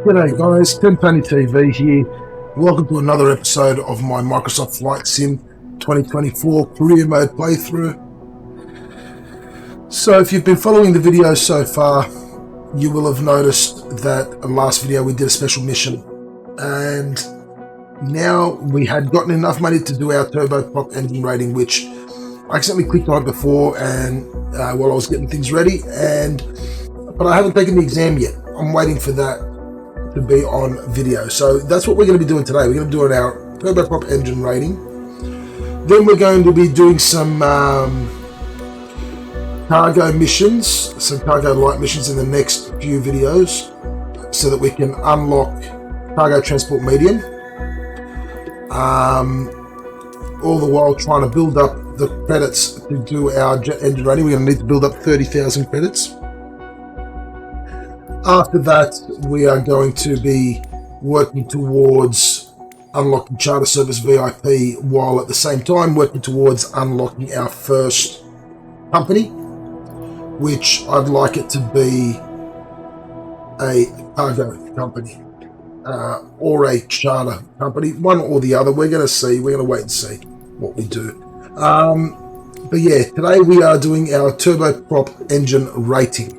G'day guys, Tim Penny TV here. Welcome to another episode of my Microsoft Flight Sim 2024 career mode playthrough. So if you've been following the videos so far, you will have noticed that in the last video we did a special mission, and now we had gotten enough money to do our turboprop engine rating, which I accidentally clicked on it before and while I was getting things ready, but I haven't taken the exam yet. I'm waiting for that to be on video. So that's what we're going to be doing today. We're going to be doing our turboprop engine rating. Then we're going to be doing some cargo missions, some cargo light missions in the next few videos, so that we can unlock cargo transport medium. All the while trying to build up the credits to do our jet engine rating. We're going to need to build up 30,000 credits. After that, we are going to be working towards unlocking Charter Service VIP, while at the same time working towards unlocking our first company, which I'd like it to be a cargo company or a charter company, one or the other. We're going to see. We're going to wait and see what we do. But yeah, today we are doing our turboprop engine rating.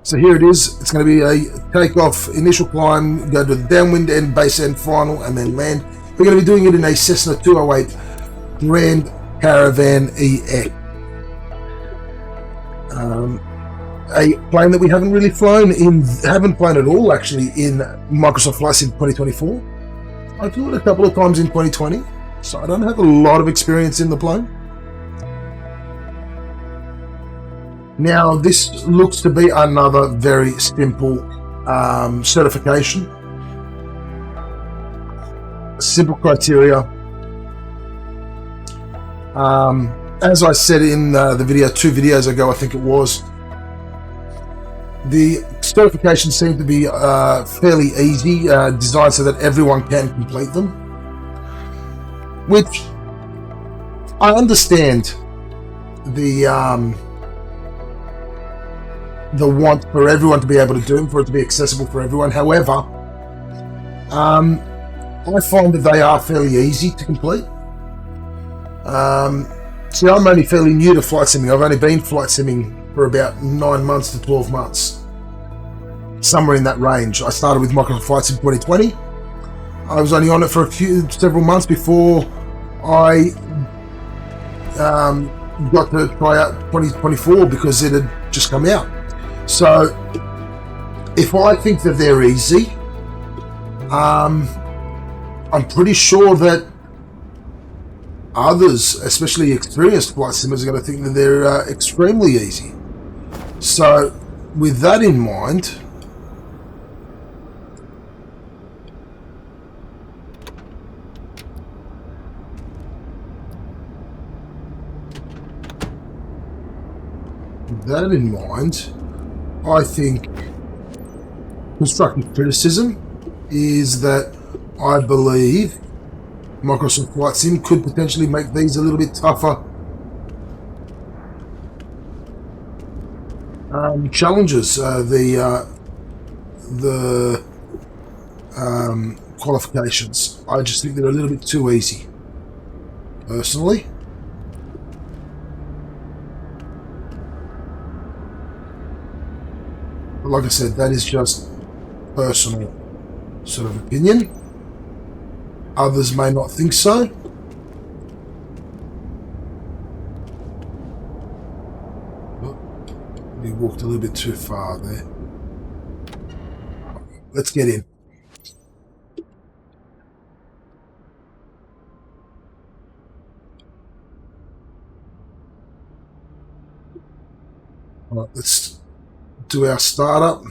So here it is. It's going to be a takeoff, initial climb, go to the downwind end, base end, final, and then land. We're going to be doing it in a Cessna 208 Grand Caravan EX. A plane that we haven't really flown at all actually in Microsoft Flight Sim 2024. I flew it a couple of times in 2020, so I don't have a lot of experience in the plane. Now, this looks to be another very simple certification. Simple criteria. As I said in the video 2 videos ago, I think it was, the certification seemed to be fairly easy, designed so that everyone can complete them, which I understand the want for everyone to be able to do, for it to be accessible for everyone. However, I find that they are fairly easy to complete. See, I'm only fairly new to flight simming. I've only been flight simming for about 9 months to 12 months, somewhere in that range. I started with Microsoft Flight Sim 2020. I was only on it for several months before I got to try out 2024 because it had just come out. So if I think that they're easy, I'm pretty sure that others, especially experienced flight simmers, are going to think that they're extremely easy. So with that in mind, I think constructive criticism is that I believe Microsoft Flight Sim could potentially make these a little bit tougher challenges. The qualifications, I just think they're a little bit too easy, personally. But like I said, that is just personal sort of opinion. Others may not think so. We walked a little bit too far there. Let's get in. All right, let's do our startup.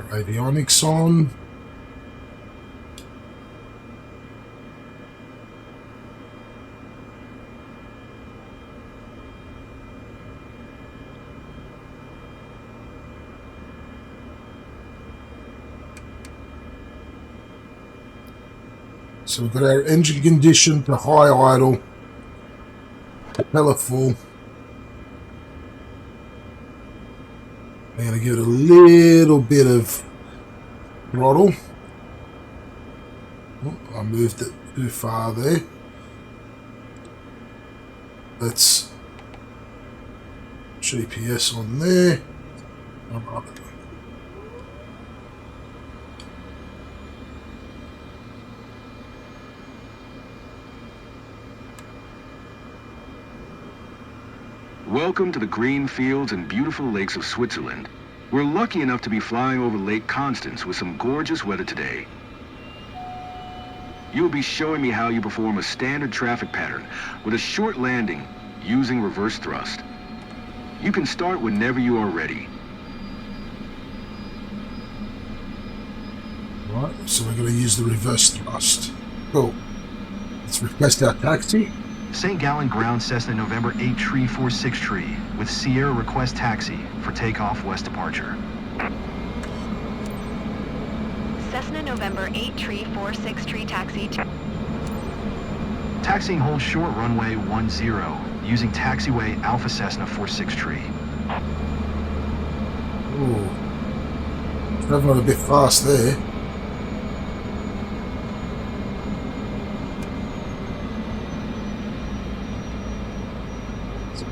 Avionics on. So we've got our engine condition to high idle, propeller full. I'm going to give it a little bit of throttle. Oh, I moved it too far there. Let's GPS on there. Welcome to the green fields and beautiful lakes of Switzerland. We're lucky enough to be flying over Lake Constance with some gorgeous weather today. You'll be showing me how you perform a standard traffic pattern with a short landing using reverse thrust. You can start whenever you are ready. Right, so we're going to use the reverse thrust. Cool. Let's request our taxi. St. Gallen Ground Cessna November 8 Tree 46 Tree with Sierra request taxi for takeoff west departure. Cessna November 8 Tree 46 Tree taxi. Taxiing hold short runway 10 using taxiway Alpha Cessna 46 Tree. Ooh. Traveling a bit fast there.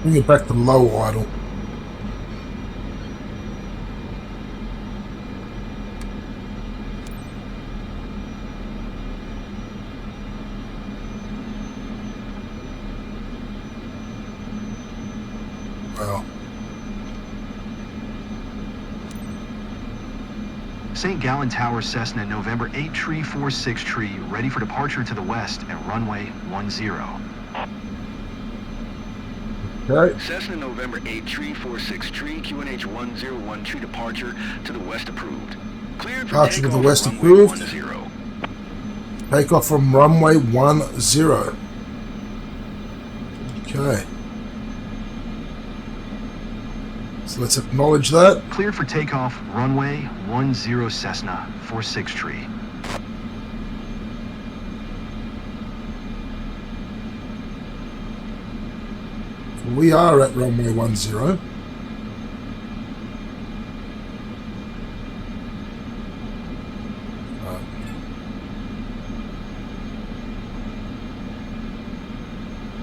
Bring it back to low idle. Well. St. Gallen Tower Cessna November 8 Tree 46 Tree ready for departure to the west at runway 10. Okay. Cessna November 8 Tree 46 Tree QNH 101 Tree departure to the west approved. Cleared for Departure to the west runway approved. 10. Takeoff from runway 10. Okay. So let's acknowledge that. Cleared for takeoff runway 10 Cessna 46 Tree. We are at runway 10.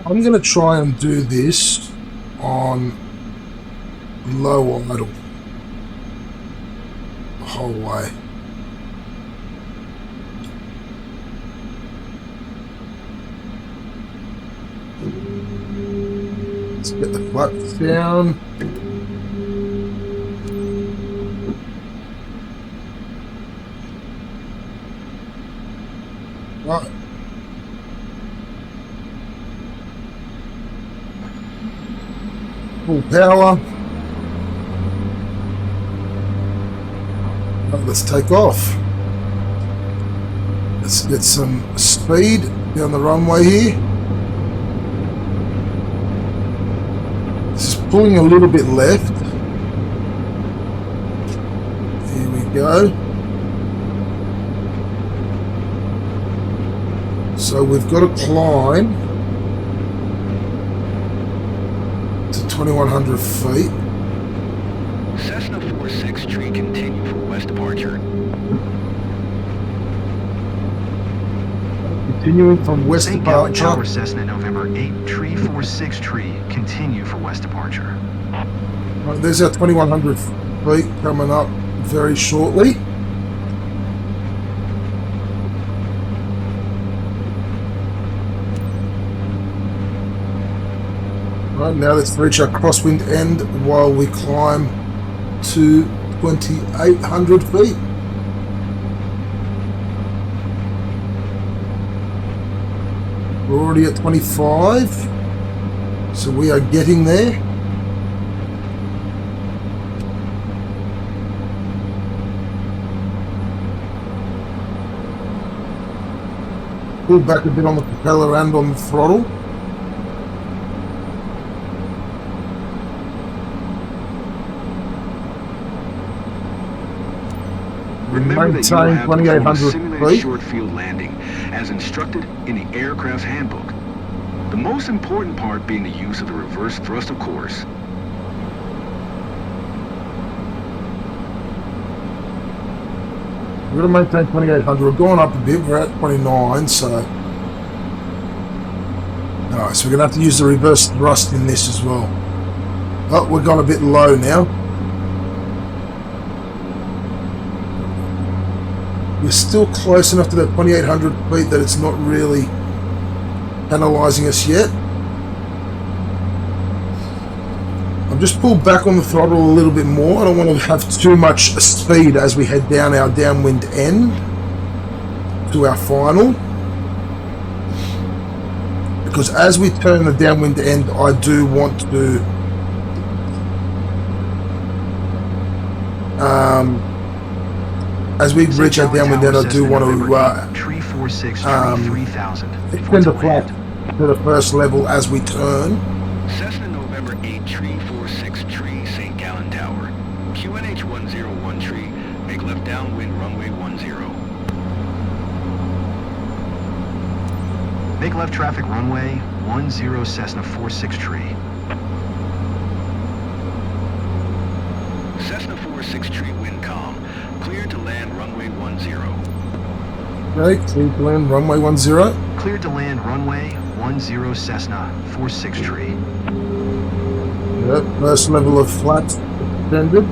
I'm going to try and do this on low idle the whole way. Let's get the flaps down. Right. Full power. Right, let's take off. Let's get some speed down the runway here. This is pulling a little bit left. Here we go. So we've got to climb to 2,100 feet. Cessna 46 Tree continue for west departure. Continuing from west St. Gallen departure. Tower Cessna November 8 Tree 46 Tree continue for west departure. Right, there's our 2,100 feet coming up very shortly. Right, now let's reach our crosswind end while we climb to 2,800 feet. We're already at 25, so we are getting there. Pull back a bit on the propeller and on the throttle. Remember that you will Maintain have to perform a 2800 simulated feet. short field landing as instructed in the aircraft's handbook. The most important part being the use of the reverse thrust, of course. We're going to maintain 2800. We've gone up a bit. We're at 29, so... Alright, so we're going to have to use the reverse thrust in this as well. Oh, we've gone a bit low now. We're still close enough to that 2800 feet that it's not really penalising us yet. I've just pulled back on the throttle a little bit more. I don't want to have too much speed as we head down our downwind end to our final. Because as we turn the downwind end, I do want to as we reach our downwind end, I do want to extend the flap to the first level as we turn. Cessna November 8 tree 46 tree St. Gallen Tower. QNH 101 tree, make left downwind runway 10. Make left traffic runway 10 Cessna 46 tree. Cessna 46 tree wind calm. Cleared to land runway 10. Okay, clear to land runway 10. Cleared to land runway 10 Cessna 46 tree. Yep, first level of flaps extended.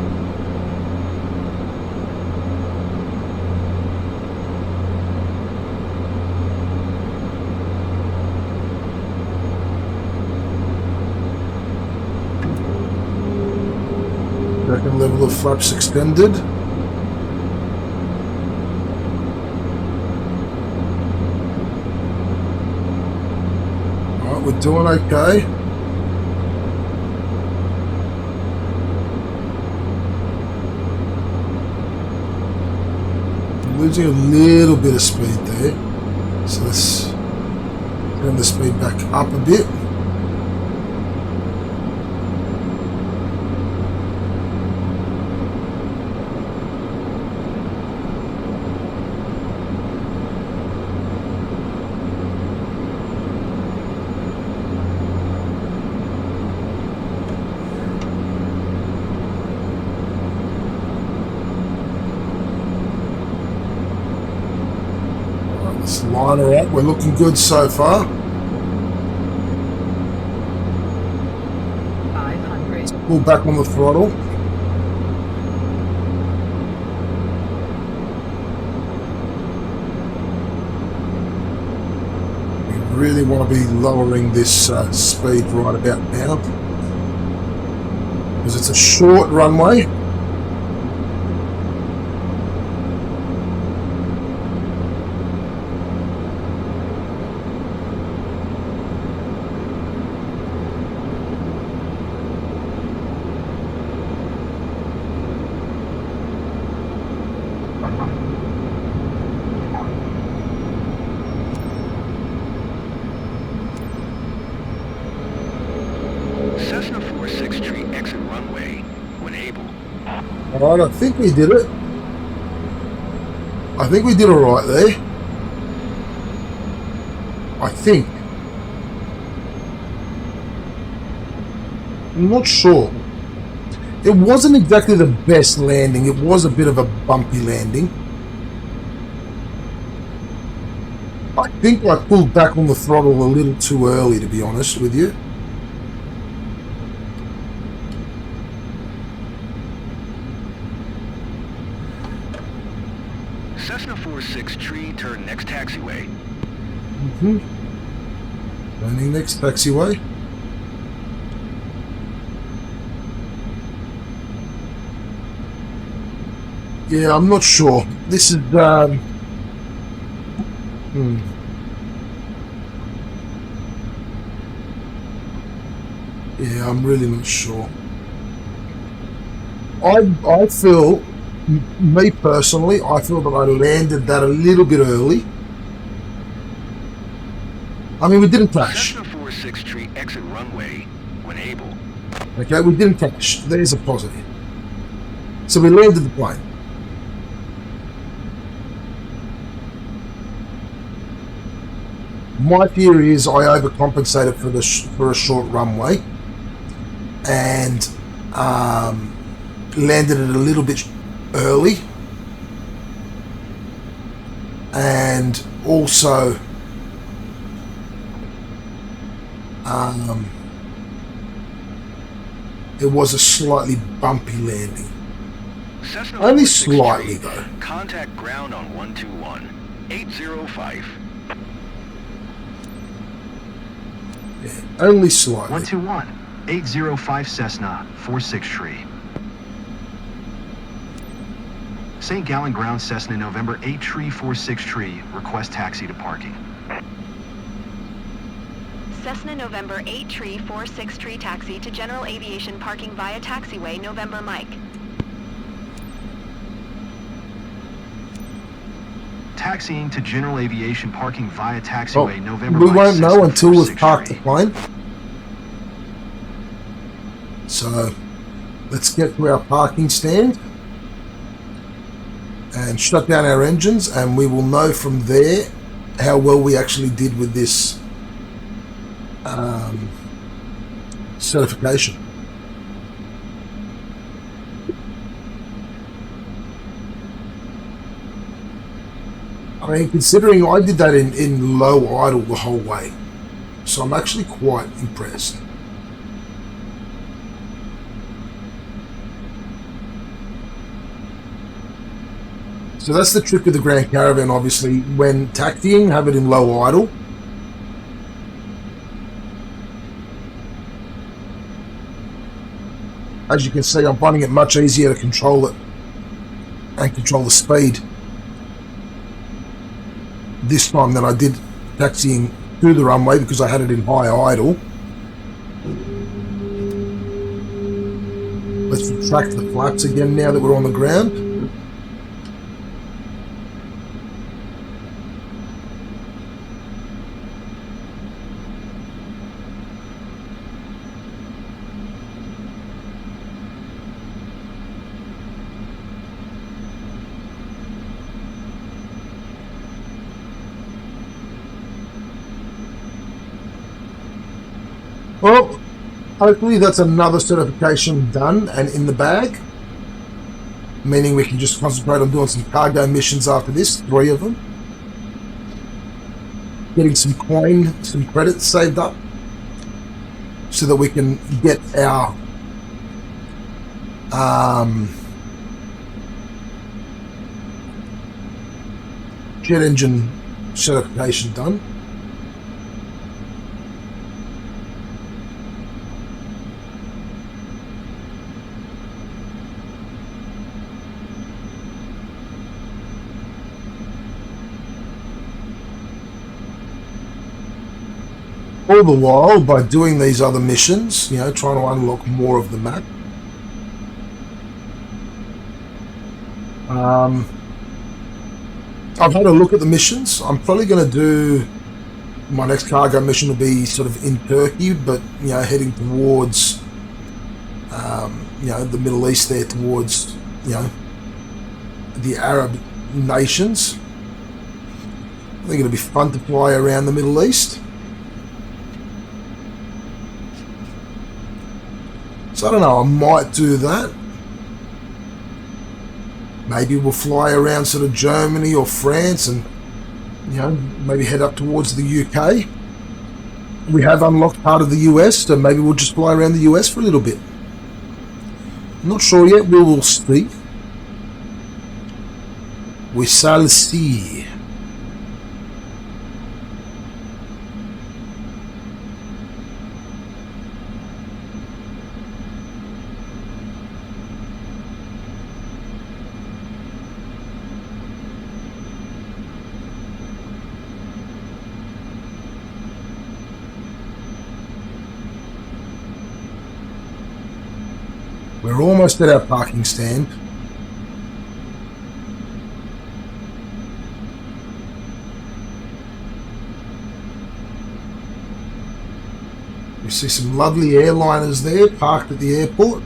Second level of flaps extended. Alright, we're doing okay. Losing a little bit of speed there, so let's turn the speed back up a bit. Let's line her up. We're looking good so far. 500. Pull back on the throttle. We really want to be lowering this speed right about now, because it's a short runway. Cessna 46 tree exit runway when able. Alright, I think we did it. I think we did alright there. I think. I'm not sure. It wasn't exactly the best landing. It was a bit of a bumpy landing. I think I pulled back on the throttle a little too early, to be honest with you. Cessna 46 tree, turn next taxiway. Turning next taxiway. Yeah, I'm not sure. This is Yeah, I'm really not sure. I feel, me personally, I feel that I landed that a little bit early. I mean, we didn't crash. Cessna 46 tree exit runway when able. Okay, we didn't crash. There's a positive. So we landed the plane. My theory is I overcompensated for a short runway and landed it a little bit early, and also it was a slightly bumpy landing. Cessna Only 46 slightly, tree, though. Contact ground on 121. 805. Yeah, only slightly. 121, 805 Cessna 46 tree. St. Gallen ground Cessna November 8 tree 46 tree. Request taxi to parking. Cessna November 8 tree 46 tree taxi to general aviation parking via taxiway November Mike. Taxiing to general aviation parking via taxiway Oh, November we Mike, won't know Cessna until we've 46 parked the tree. plane. So let's get to our parking stand and shut down our engines, and we will know from there how well we actually did with this certification. I mean, considering I did that in low idle the whole way, so I'm actually quite impressed. So that's the trick with the Grand Caravan, obviously. When taxiing, have it in low idle. As you can see, I'm finding it much easier to control it and control the speed this time than I did taxiing through the runway, because I had it in high idle. Let's retract the flaps again now that we're on the ground. Well, hopefully that's another certification done and in the bag, meaning we can just concentrate on doing some cargo missions after this, 3 of them. Getting some coin, some credits saved up, so that we can get our jet engine certification done. All the while, by doing these other missions, you know, trying to unlock more of the map. I've had a look at the missions. I'm probably going to do, my next cargo mission will be sort of in Turkey, but, you know, heading towards, you know, the Middle East there, towards, you know, the Arab nations. I think it'll be fun to fly around the Middle East. So I don't know, I might do that. Maybe we'll fly around sort of Germany or France and, you know, maybe head up towards the UK. We have unlocked part of the US, so maybe we'll just fly around the US for a little bit. I'm not sure yet, we will see. We shall see. We're almost at our parking stand. You see some lovely airliners there parked at the airport.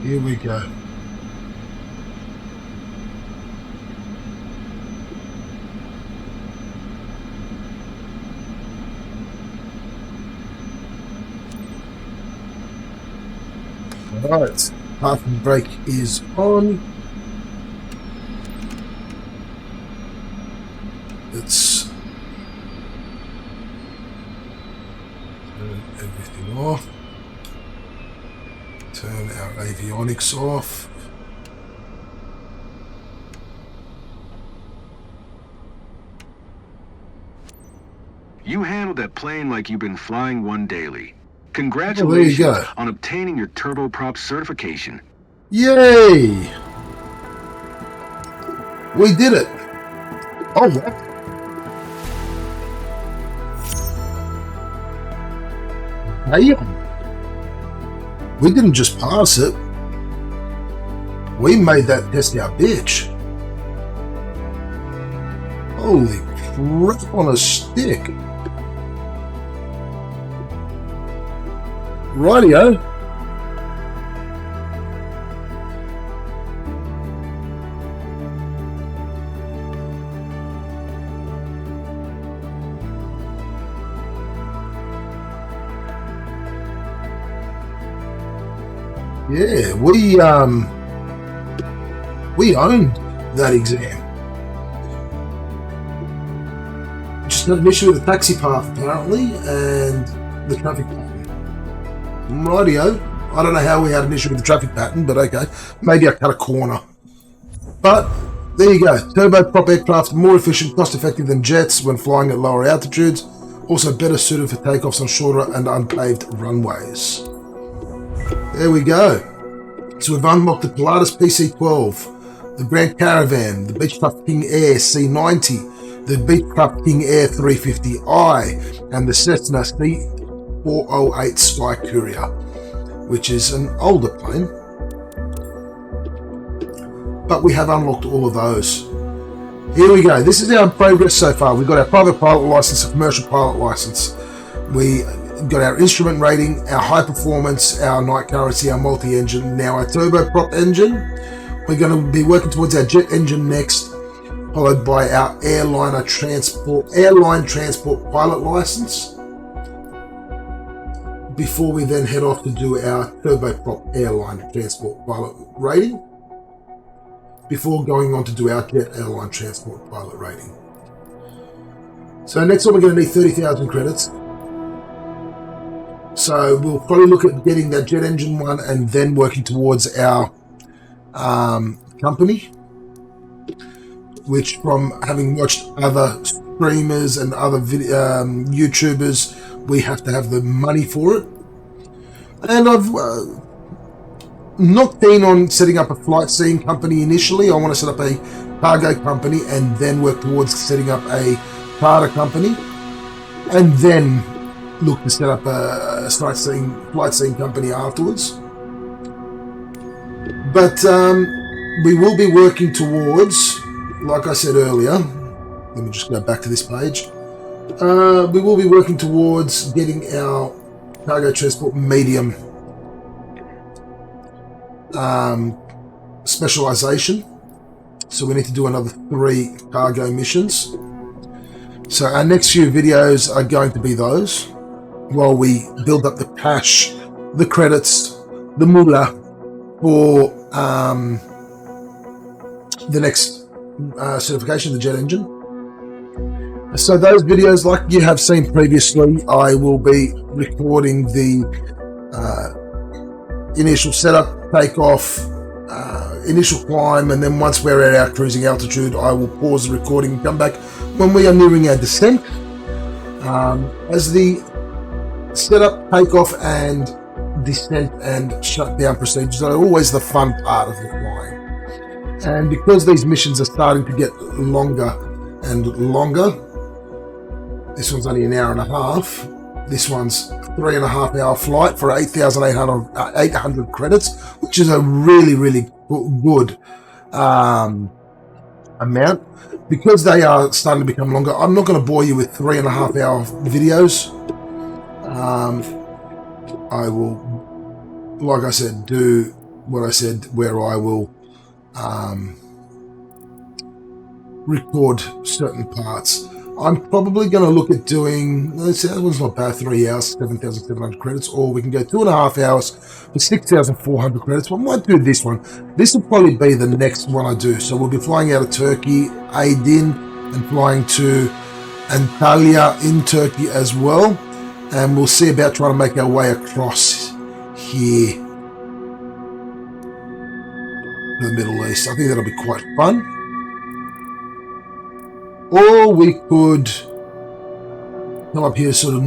Here we go. Alright, parking brake is on. Let's turn everything off. Turn our avionics off. You handled that plane like you've been flying one daily. Oh, Congratulations there you go. on obtaining your Turboprop certification. Yay! We did it! Oh, yeah. Hey, we didn't just pass it. We made that test our bitch. Holy crap on a stick. Rightio. Yeah, we owned that exam. Just had an issue with the taxi path apparently and the traffic pattern. Rightio. I don't know how we had an issue with the traffic pattern, but okay. Maybe I cut a corner. But there you go. Turboprop aircraft, more efficient, cost effective than jets when flying at lower altitudes. Also better suited for takeoffs on shorter and unpaved runways. There we go. So we've unlocked the Pilatus PC-12, the Grand Caravan, the Beechcraft King Air C-90, the Beechcraft King Air 350i, and the Cessna C408 Sky Courier, which is an older plane. But we have unlocked all of those. Here we go. This is our progress so far. We've got our private pilot license, a commercial pilot license. We got our instrument rating, our high performance, our night currency, our multi-engine, now our turboprop engine. We're going to be working towards our jet engine next, followed by our airline transport pilot license, before we then head off to do our turboprop airline transport pilot rating, before going on to do our jet airline transport pilot rating. So next one we're going to need 30,000 credits. So we'll probably look at getting that jet engine one and then working towards our company, which from having watched other streamers and other YouTubers, we have to have the money for it. And I've not keen on setting up a flight scene company initially. I want to set up a cargo company and then work towards setting up a charter company, and then look to set up a flight scene company afterwards. But we will be working towards, like I said earlier, let me just go back to this page. We will be working towards getting our cargo transport medium specialization. So we need to do another 3 cargo missions. So our next few videos are going to be those, while we build up the cash, the credits, the moolah for the next certification of the jet engine. So those videos, like you have seen previously, I will be recording the initial setup, takeoff, initial climb, and then once we're at our cruising altitude, I will pause the recording and come back when we are nearing our descent. As the setup, takeoff, and descent and shutdown procedures are always the fun part of the flying. And because these missions are starting to get longer and longer, this one's only an hour and a half. This one's 3.5 hour flight for 800 credits, which is a really, really good amount. Because they are starting to become longer, I'm not going to bore you with 3.5 hour videos. I will, like I said, do what I said, where I will record certain parts. I'm probably going to look at doing, let's say that one's not bad, 3 hours, 7,700 credits, or we can go 2.5 hours for 6,400 credits. But I might do this one. This will probably be the next one I do. So we'll be flying out of Turkey, Aydin, and flying to Antalya in Turkey as well. And we'll see about trying to make our way across here to the Middle East. I think that'll be quite fun. Or we could come up here, sort of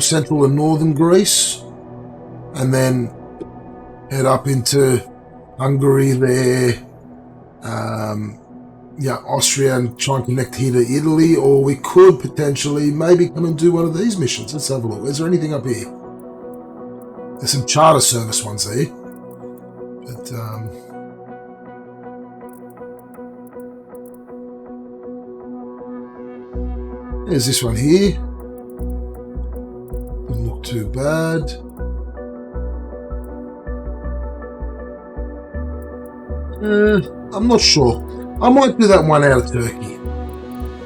central and northern Greece, and then head up into Hungary there, Austria, and try and connect here to Italy. Or we could potentially maybe come and do one of these missions. Let's have a look. Is there anything up here? There's some charter service ones there, but there's this one here. Doesn't look too bad. I'm not sure. I might do that one out of Turkey.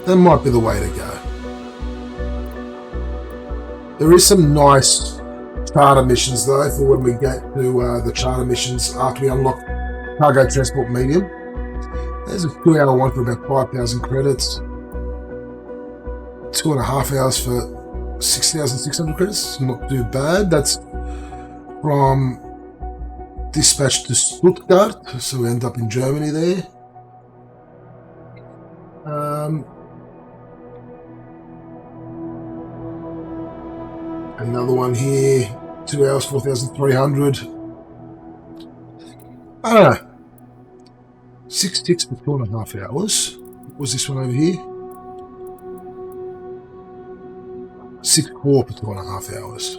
That might be the way to go. There is some nice charter missions though for when we get to the charter missions after we unlock cargo transport medium. There's a 2-hour one for about 5,000 credits. 2.5 hours for 6,600 credits. Not too bad. That's from dispatch to Stuttgart, so we end up in Germany there. Another one here, 2 hours, 4,300. I don't know. 6 ticks for 2.5 hours. What was this one over here? 6-4 for 2.5 hours.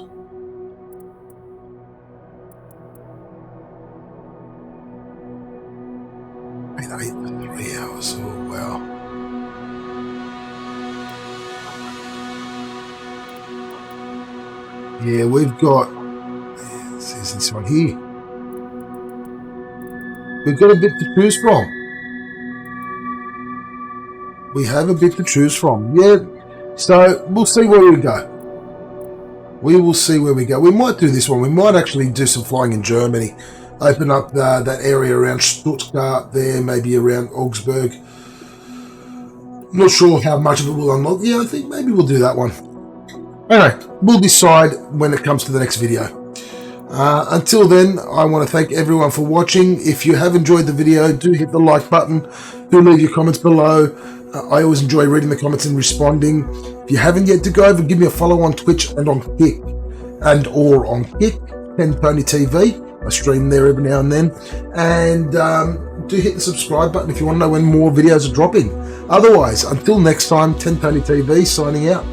Eight for 3 hours. Oh wow. Yeah, we've got. There's this one here. We've got a bit to choose from. We have a bit to choose from. Yeah. So we'll see where we go. We will see where we go. We might do this one. We might actually do some flying in Germany. Open up that area around Stuttgart there, maybe around Augsburg. Not sure how much of it will unlock. Yeah, I think maybe we'll do that one. Anyway, we'll decide when it comes to the next video. Until then, I want to thank everyone for watching. If you have enjoyed the video, do hit the like button. Do leave your comments below. I always enjoy reading the comments and responding. If you haven't yet, to go over and give me a follow on Twitch and on Kick, or on Kick, 10 Tony TV. I stream there every now and then. And do hit the subscribe button if you want to know when more videos are dropping. Otherwise, until next time, 10 Tony TV signing out.